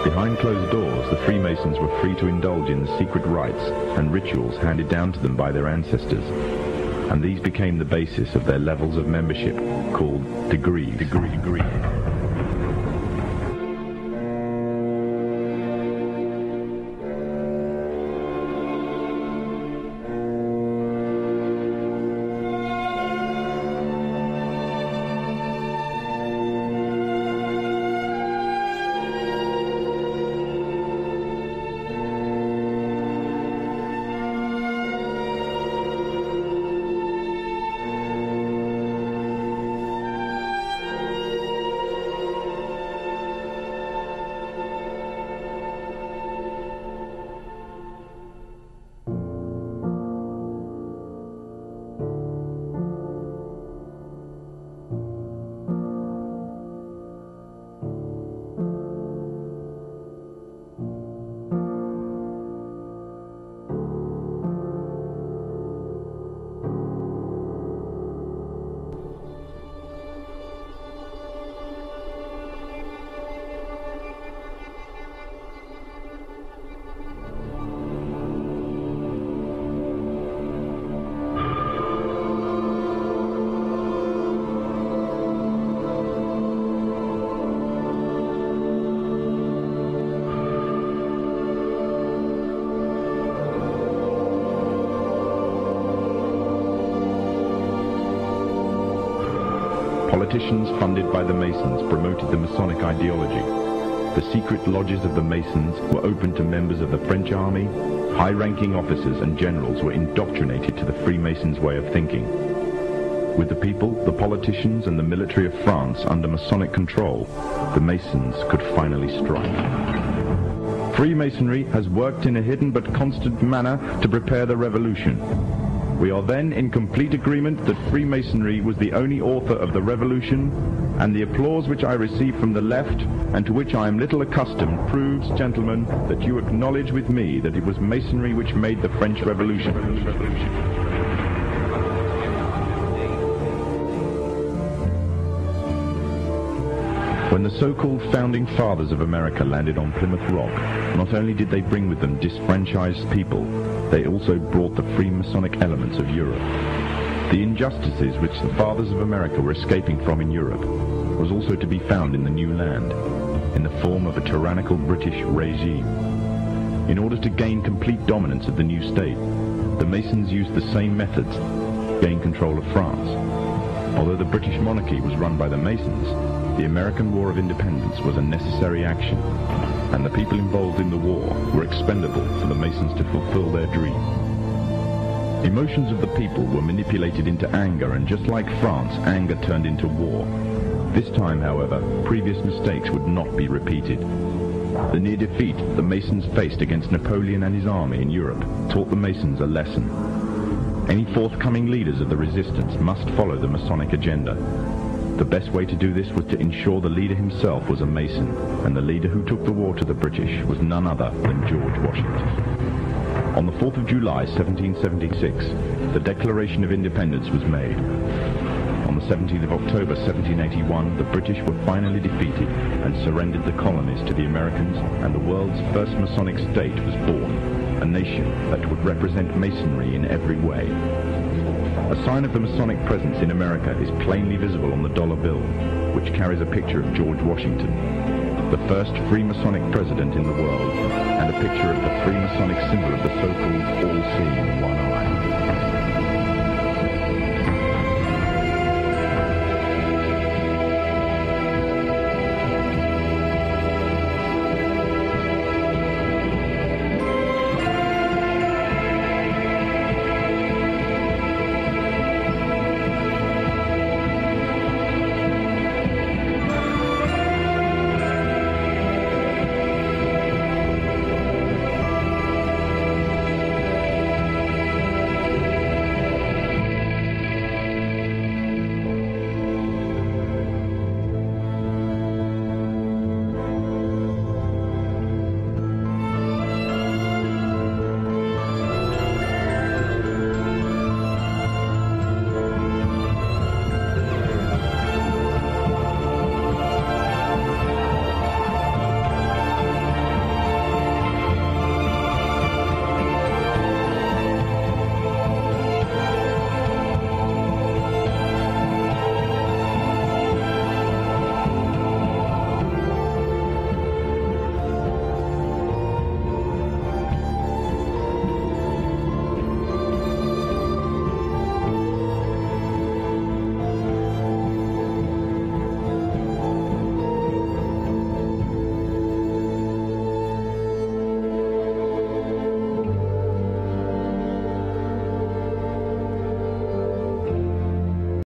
Behind closed doors, the Freemasons were free to indulge in the secret rites and rituals handed down to them by their ancestors, and these became the basis of their levels of membership, called degrees. Politicians funded by the Masons promoted the Masonic ideology. The secret lodges of the Masons were open to members of the French army. High-ranking officers and generals were indoctrinated to the Freemasons' way of thinking. With the people, the politicians, and the military of France under Masonic control, the Masons could finally strike. Freemasonry has worked in a hidden but constant manner to prepare the revolution. We are then in complete agreement that Freemasonry was the only author of the revolution, and the applause which I receive from the left, and to which I am little accustomed, proves, gentlemen, that you acknowledge with me that it was Masonry which made the French Revolution. When the so-called founding fathers of America landed on Plymouth Rock, not only did they bring with them disfranchised people, they also brought the Freemasonic elements of Europe. The injustices which the fathers of America were escaping from in Europe was also to be found in the new land, in the form of a tyrannical British regime. In order to gain complete dominance of the new state, the Masons used the same methods to gain control of France. Although the British monarchy was run by the Masons, the American War of Independence was a necessary action, and the people involved in the war were expendable for the Masons to fulfill their dream. Emotions of the people were manipulated into anger, and just like France, anger turned into war. This time, however, previous mistakes would not be repeated. The near defeat the Masons faced against Napoleon and his army in Europe taught the Masons a lesson. Any forthcoming leaders of the resistance must follow the Masonic agenda. The best way to do this was to ensure the leader himself was a Mason, and the leader who took the war to the British was none other than George Washington. On the 4th of July 1776, the Declaration of Independence was made. On the 17th of October 1781, the British were finally defeated and surrendered the colonies to the Americans, and the world's first Masonic state was born, a nation that would represent Masonry in every way. A sign of the Masonic presence in America is plainly visible on the dollar bill, which carries a picture of George Washington, the first Freemasonic president in the world, and a picture of the Freemasonic symbol of the so-called all-seeing one eye.